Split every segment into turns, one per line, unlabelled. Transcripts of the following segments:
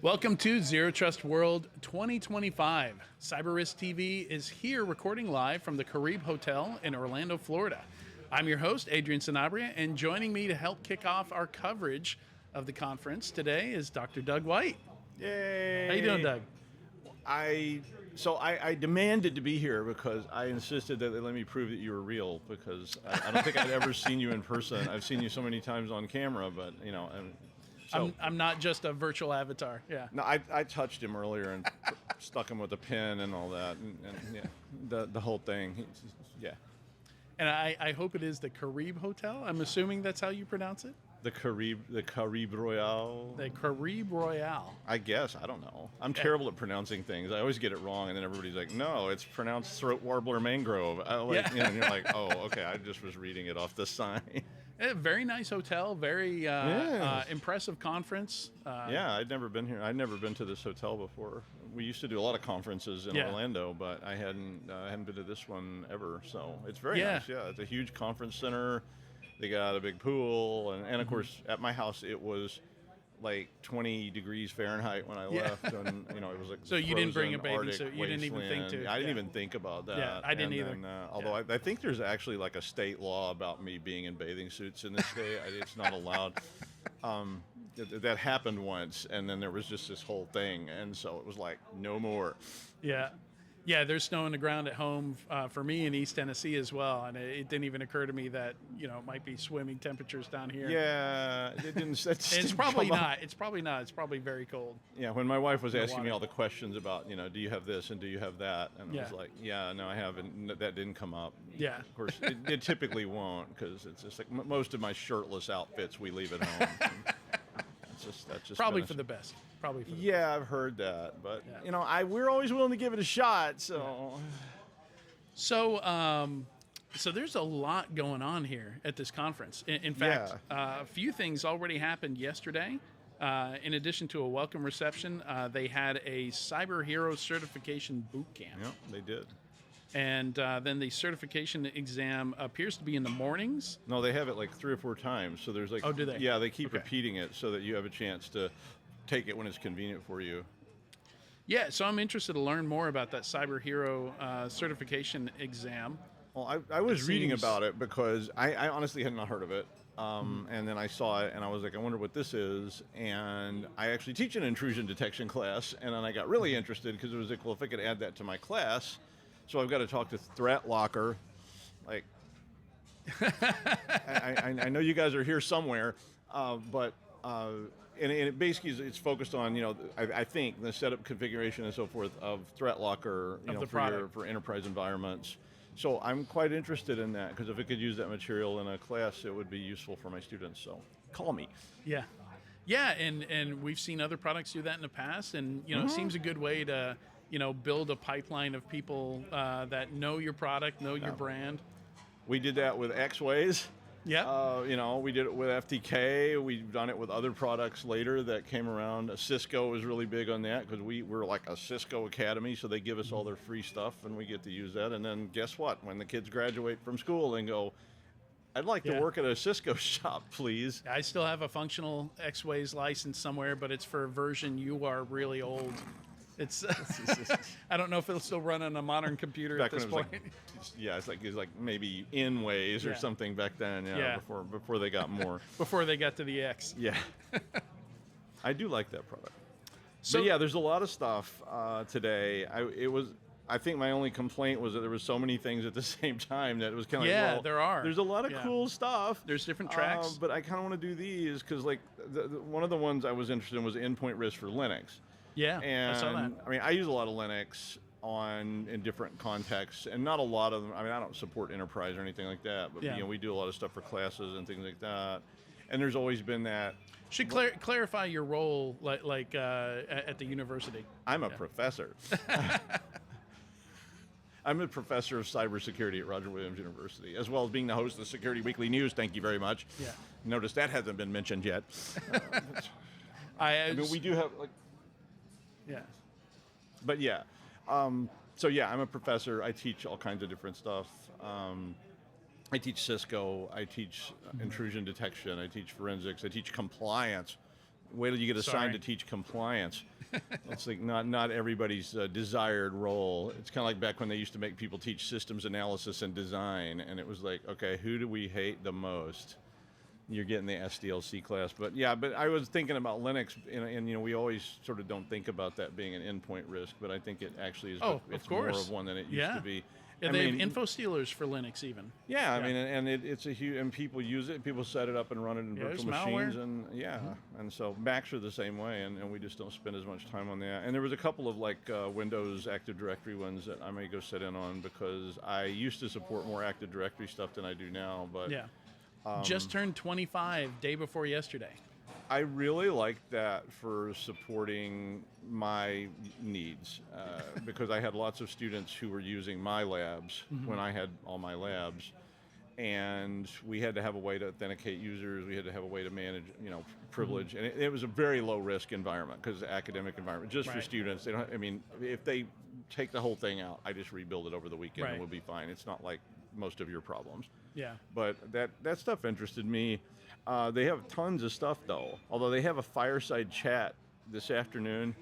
Welcome to Zero Trust World 2025. CyberRisk TV is here recording live from the Caribe Hotel in Orlando, Florida. I'm your host, Adrian Sanabria, and joining me to help kick off our coverage of the conference today is Dr. Doug White.
Yay!
How you doing, Doug?
I demanded to be here because I insisted that they let me prove that you were real, because I don't think I'd ever seen you in person. I've seen you so many times on camera, but you know.
I'm not just a virtual avatar. Yeah.
No, I touched him earlier and stuck him with a pin and all that, and yeah, the whole thing. Yeah.
And I hope it is the Caribe Hotel. I'm assuming that's how you pronounce it.
The Caribe Royale.
The Caribe Royale.
I guess, I don't know. I'm terrible at pronouncing things. I always get it wrong, and then everybody's like, "No, it's pronounced throat warbler mangrove." And you're like, "Oh, okay." I just was reading it off the sign.
Very nice hotel. Very impressive conference.
Yeah, I'd never been here. I'd never been to this hotel before. We used to do a lot of conferences in Orlando, but I hadn't been to this one ever. So it's very nice. Yeah, it's a huge conference center. They got a big pool, and of course, at my house, it was like 20 degrees Fahrenheit when I left, and it was like
so you didn't bring a bathing
Arctic
suit. You didn't even think to.
I didn't even think about that.
Yeah, I didn't either.
Although I think there's actually like a state law about me being in bathing suits in this state. It's not allowed. That happened once, and then there was just this whole thing, and so it was like no more.
Yeah. Yeah, there's snow on the ground at home for me in East Tennessee as well, and it didn't even occur to me that it might be swimming temperatures down here.
Yeah, it didn't.
It's probably not. It's probably not. It's probably very cold.
Yeah, when my wife was asking me all the questions about do you have this and do you have that, and I was like, yeah, no, I haven't. That didn't come up.
Yeah,
of course, it typically won't, because it's just like most of my shirtless outfits we leave at home. That's just
probably for the best. Probably for the best.
I've heard that, but we're always willing to give it a shot. So
there's a lot going on here at this conference. In fact, a few things already happened yesterday. In addition to a welcome reception, they had a Cyber Hero certification boot camp.
Yeah, they did.
And then the certification exam appears to be in the mornings.
No, they have it like 3 or 4 times. So there's like,
oh, do they?
Yeah, they keep repeating it so that you have a chance to take it when it's convenient for you.
Yeah, so I'm interested to learn more about that Cyber Hero certification exam.
Well, I was reading about it because I honestly had not heard of it. And then I saw it, and I was like, I wonder what this is. And I actually teach an intrusion detection class, and then I got really interested because it was like, well, if I could add that to my class. So I've got to talk to Threat Locker. Like, I know you guys are here somewhere, but it basically it's focused on I think the setup, configuration, and so forth of Threat Locker for enterprise environments. So I'm quite interested in that, because if I could use that material in a class, it would be useful for my students. So call me.
Yeah, and we've seen other products do that in the past, and it seems a good way to build a pipeline of people that know your product, know your brand.
We did that with X-Ways.
Yeah.
We did it with FTK. We've done it with other products later that came around. Cisco was really big on that, because we're like a Cisco Academy, so they give us all their free stuff, and we get to use that. And then guess what? When the kids graduate from school and go, I'd like to work at a Cisco shop, please.
I still have a functional X-Ways license somewhere, but it's for a version you are really old. It's I don't know if it'll still run on a modern computer at this point.
It's like maybe in ways or something back then. Before they got more.
Before they got to the X.
Yeah. I do like that product. So there's a lot of stuff today. I think my only complaint was that there was so many things at the same time that it was kind of like,
there are.
There's a lot of cool stuff.
There's different tracks.
But I kind of want to do these because one of the ones I was interested in was endpoint risk for Linux.
Yeah,
and
I saw that.
I mean, I use a lot of Linux in different contexts, and not a lot of them. I mean, I don't support enterprise or anything like that, but we do a lot of stuff for classes and things like that. And there's always been that.
Should clarify your role, like at the university.
I'm a professor. I'm a professor of cybersecurity at Roger Williams University, as well as being the host of the Security Weekly News. Thank you very much.
Yeah.
Notice that hasn't been mentioned yet.
I
mean, we do have
Yeah.
But I'm a professor. I teach all kinds of different stuff. I teach Cisco. I teach intrusion detection. I teach forensics. I teach compliance. wait till you get assigned to teach compliance. It's like not everybody's desired role. It's kind of like back when they used to make people teach systems analysis and design, and it was like, okay, who do we hate the most? You're getting the SDLC class. But yeah, but I was thinking about Linux, and we always sort of don't think about that being an endpoint risk, but I think it actually is. It's more of one than it used to be.
Yeah, they have info stealers for Linux even.
Yeah, I mean, and it's a huge, and people use it. People set it up and run it in virtual machines, and and so Macs are the same way, and we just don't spend as much time on that. And there was a couple of like Windows Active Directory ones that I may go sit in on because I used to support more Active Directory stuff than I do now. But
just turned 25 day before yesterday.
I really like that for supporting my needs because I had lots of students who were using my labs when I had all my labs, and we had to have a way to authenticate users. We had to have a way to manage, privilege, and it was a very low risk environment because the academic environment just for students. They don't. I mean, if they take the whole thing out, I just rebuild it over the weekend and we'll be fine. It's not like most of your problems.
Yeah.
But that stuff interested me. They have tons of stuff, though. Although they have a fireside chat this afternoon,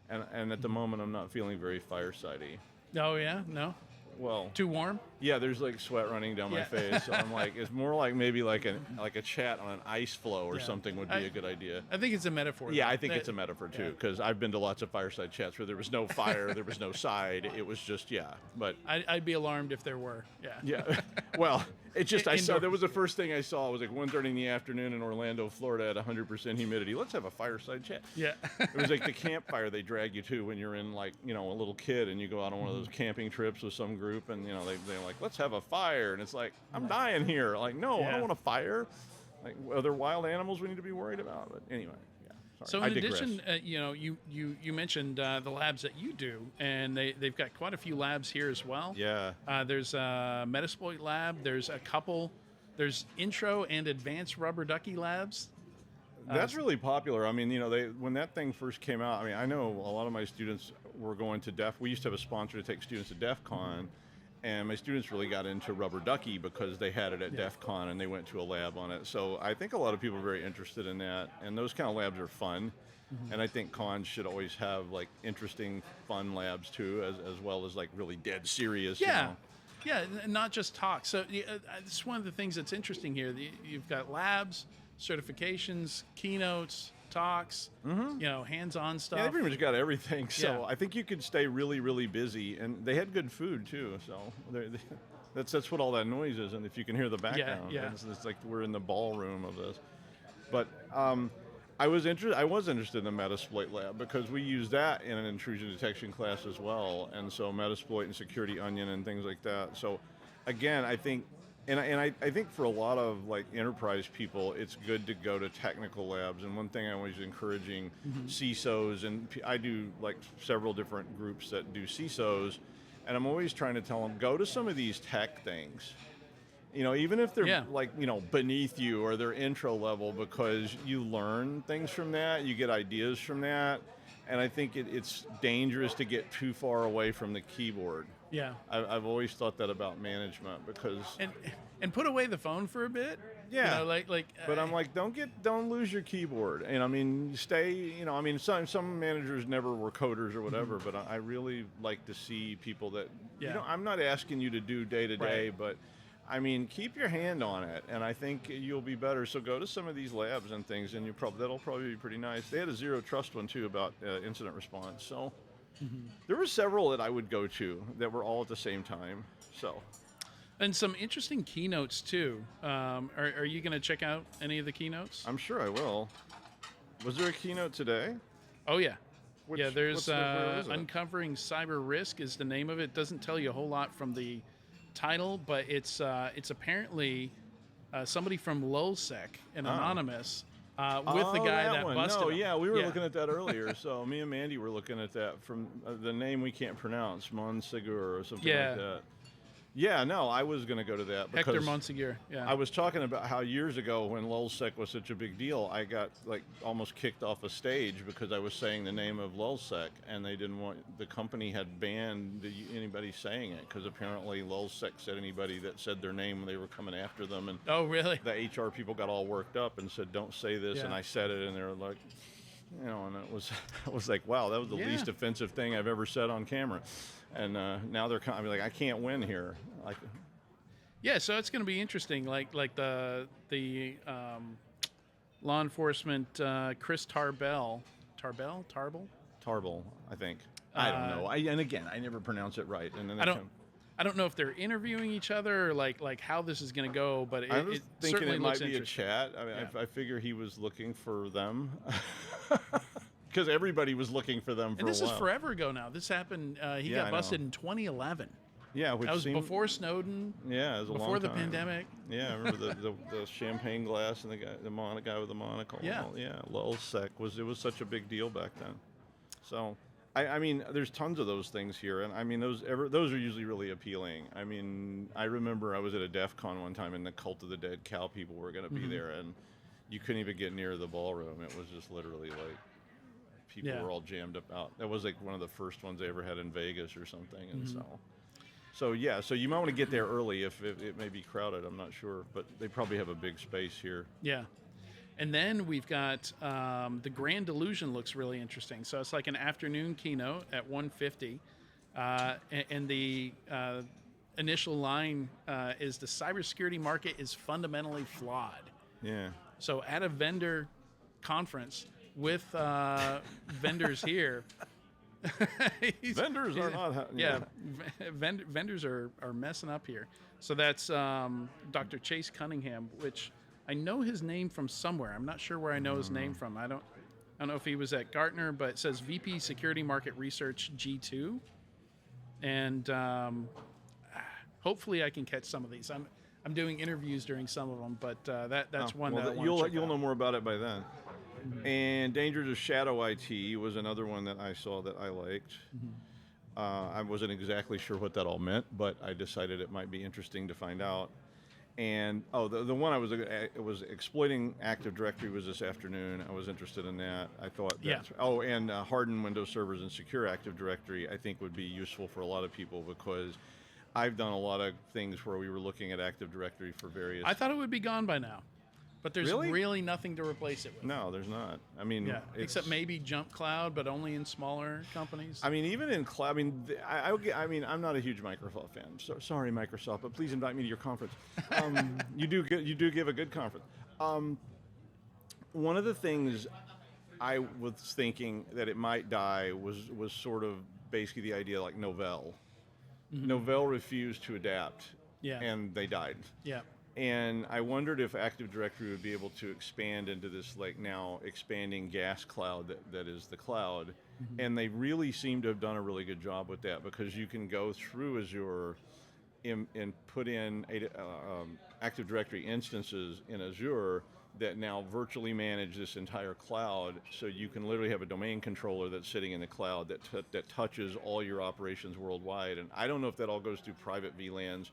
and at the moment I'm not feeling very firesidey.
Oh, yeah? No?
Well,
too warm?
Yeah, there's like sweat running down my face. So I'm like, it's more like maybe like a chat on an ice floe or something would be a good idea.
I think it's a metaphor.
Yeah, I think it's a metaphor too, because I've been to lots of fireside chats where there was no fire, there was no side. It was just But
I'd be alarmed if there were. Yeah.
Yeah. Well, it just I saw that was the first thing I saw. It was like 1:30 in the afternoon in Orlando, Florida, at 100% humidity. Let's have a fireside chat.
Yeah.
It was like the campfire they drag you to when you're in like a little kid and you go out on one of those camping trips with some group and they're like, let's have a fire, and it's like, I'm dying here. Like, no, I don't want a fire. Like, are there wild animals we need to be worried about? But anyway.
So in addition, you mentioned the labs that you do, and they've got quite a few labs here as well.
Yeah.
There's a Metasploit lab. There's a couple. There's intro and advanced rubber ducky labs.
That's really popular. I mean, when that thing first came out, I mean, I know a lot of my students were going to we used to have a sponsor to take students to DEF CON. And my students really got into rubber ducky because they had it at DEF CON and they went to a lab on it. So I think a lot of people are very interested in that. And those kind of labs are fun. And I think cons should always have like interesting, fun labs too, as well as like really dead serious.
Yeah. Yeah, not just talk. So it's one of the things that's interesting here. You've got labs, certifications, keynotes, talks, hands-on stuff.
Yeah, they pretty much got everything. So I think you could stay really, really busy, and they had good food too. So that's what all that noise is, and if you can hear the background, it's like we're in the ballroom of this. But I was interested in the Metasploit lab because we use that in an intrusion detection class as well, and so Metasploit and Security Onion and things like that. So again, I think. And I think for a lot of like enterprise people, it's good to go to technical labs. And one thing I'm always encouraging CISOs, and I do like several different groups that do CISOs, and I'm always trying to tell them, go to some of these tech things. Even if they're like, beneath you or they're intro level, because you learn things from that, you get ideas from that. And I think it's dangerous to get too far away from the keyboard.
Yeah,
I've always thought that about management because
and put away the phone for a bit.
Yeah, But I'm like, don't lose your keyboard. And I mean, stay. Some managers never were coders or whatever. But I really like to see people that. I'm not asking you to do day to day, but I mean, keep your hand on it, and I think you'll be better. So go to some of these labs and things, and that'll probably be pretty nice. They had a zero trust one too about incident response. So there were several that I would go to that were all at the same time. So,
and some interesting keynotes too. Are you going to check out any of the keynotes?
I'm sure I will. Was there a keynote today?
Oh yeah. There's Uncovering CyberRisk is the name of it. Doesn't tell you a whole lot from the title, but it's apparently somebody from LulzSec and Anonymous with the guy that busted him.
Yeah, we were looking at that earlier. So me and Mandy were looking at that from the name we can't pronounce, Monsegur or something like that. Yeah, no, I was going to go to that because
Hector Monsegur. Yeah,
I was talking about how years ago when LulzSec was such a big deal, I got like almost kicked off a stage because I was saying the name of LulzSec, and they didn't want the company had banned anybody saying it because apparently LulzSec said anybody that said their name, they were coming after them. And
oh, really?
The HR people got all worked up and said, "Don't say this," and I said it, and they were like, You know, and it was, I was like, wow, that was the least offensive thing I've ever said on camera. And now they're kind of like, I can't win here. Like,
yeah, so it's going to be interesting. Like the law enforcement Chris Tarbell,
I think. I don't know. And again, I never pronounce it right. And then
I don't know if they're interviewing each other or like how this is going to go, but
I was
it
thinking
certainly
it
looks
might be a chat. I mean, I figure he was looking for them because everybody was looking for them for a while.
And this is forever ago now. This happened. He got busted in 2011.
Yeah, which
that was before Snowden.
Yeah, it was a
before
long
the
time.
Pandemic.
Yeah, I remember the champagne glass and the guy with the monocle.
Yeah,
Lulsec it was such a big deal back then. So. I mean, there's tons of those things here, and I mean, those are usually really appealing. I mean, I remember I was at a DEF CON one time, and the Cult of the Dead Cow people were going to be there, and you couldn't even get near the ballroom. It was just literally like people were all jammed up out. That was like one of the first ones they ever had in Vegas or something, and so you might want to get there early if it may be crowded. I'm not sure, but they probably have a big space here.
Yeah. And then we've got the Grand Illusion looks really interesting. So it's like an afternoon keynote at 1:50. And the initial line is the cybersecurity market is fundamentally flawed.
Yeah.
So at a vendor conference with vendors here.
Vendors are not.
Vendors are messing up here. So that's Dr. Chase Cunningham, which I know his name from somewhere. I'm not sure where I know his name from. I don't know if he was at Gartner, but it says VP Security Market Research G2. And hopefully I can catch some of these. I'm doing interviews during some of them, but that's one that
you'll know more about it by then. And Dangers of Shadow IT was another one that I saw that I liked. I wasn't exactly sure what that all meant, but I decided it might be interesting to find out. And the one it was exploiting Active Directory was this afternoon. I was interested in that. I thought and harden Windows servers and secure Active Directory I think would be useful for a lot of people because I've done a lot of things where we were looking at Active Directory for various.
I thought it would be gone by now. But there's really nothing to replace it with.
No, there's not. I mean,
except maybe Jump Cloud, but only in smaller companies.
I mean, even in cloud. I mean, I'm not a huge Microsoft fan. So sorry, Microsoft, but please invite me to your conference. You do give a good conference. One of the things I was thinking that it might die was sort of basically the idea like Novell. Novell refused to adapt. And they died. Yeah. And I wondered if Active Directory would be able to expand into this like now expanding gas cloud that is the cloud. And they really seem to have done a really good job with that because you can go through Azure and put in Active Directory instances in Azure that now virtually manage this entire cloud. So you can literally have a domain controller that's sitting in the cloud that touches all your operations worldwide. And I don't know if that all goes through private VLANs.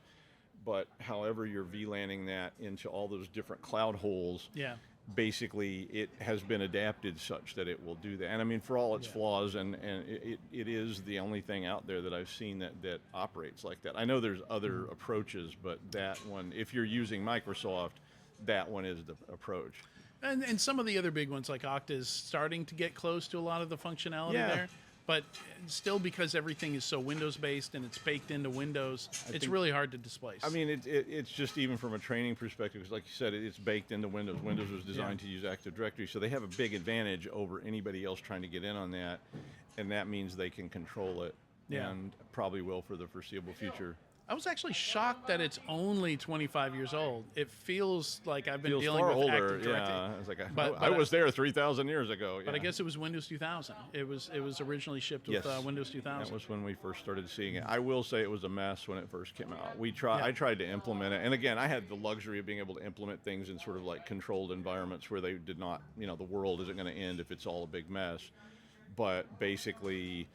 But however you're VLANing that into all those different cloud holes, basically it has been adapted such that it will do that. And I mean, for all its flaws, and it is the only thing out there that I've seen that operates like that. I know there's other approaches, but that one, if you're using Microsoft, that one is the approach.
And some of the other big ones like Okta is starting to get close to a lot of the functionality there. But still, because everything is so Windows-based and it's baked into Windows, it's really hard to displace.
I mean, it's just even from a training perspective, because like you said, it's baked into Windows. Windows was designed to use Active Directory, so they have a big advantage over anybody else trying to get in on that, and that means they can control it, and probably will for the foreseeable future.
I was actually shocked that it's only 25 years old. It feels like I've been dealing with
older.
Active Directory.
Yeah, it's like I was there 3,000 years ago.
But I guess it was Windows 2000. It was originally shipped with Windows 2000.
That was when we first started seeing it. I will say it was a mess when it first came out. I tried to implement it, and again, I had the luxury of being able to implement things in sort of like controlled environments where they did not, the world isn't going to end if it's all a big mess. But basically,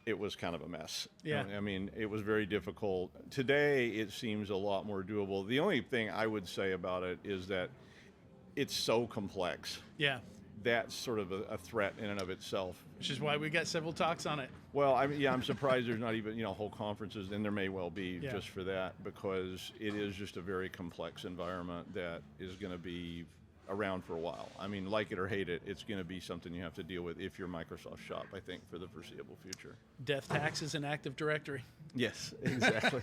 it was kind of a mess.
Yeah.
I mean, it was very difficult. Today, it seems a lot more doable. The only thing I would say about it is that it's so complex.
Yeah.
That's sort of a threat in and of itself.
Which is why we got several talks on it.
Well, I'm surprised there's not even, whole conferences, and there may well be just for that, because it is just a very complex environment that is going to be around for a while. I mean, like it or hate it, it's going to be something you have to deal with if you're Microsoft shop, I think, for the foreseeable future.
Death taxes and Active Directory.
Yes, exactly.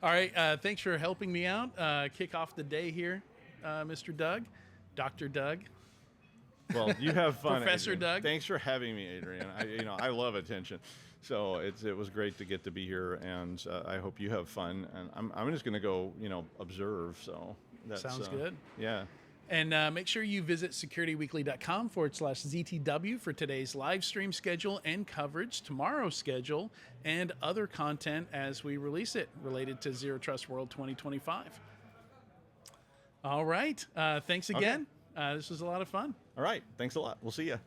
All right, thanks for helping me out. Kick off the day here, Mr. Doug, Dr. Doug.
Well, you have fun,
Professor
Adrian.
Doug.
Thanks for having me, Adrian. I love attention. So it was great to get to be here, and I hope you have fun. And I'm just going to go, observe. So that
sounds good.
Yeah.
And make sure you visit securityweekly.com/ZTW for today's live stream schedule and coverage, tomorrow's schedule, and other content as we release it related to Zero Trust World 2025. All right. Thanks again.
Okay.
This was a lot of fun.
All right. Thanks a lot. We'll see you.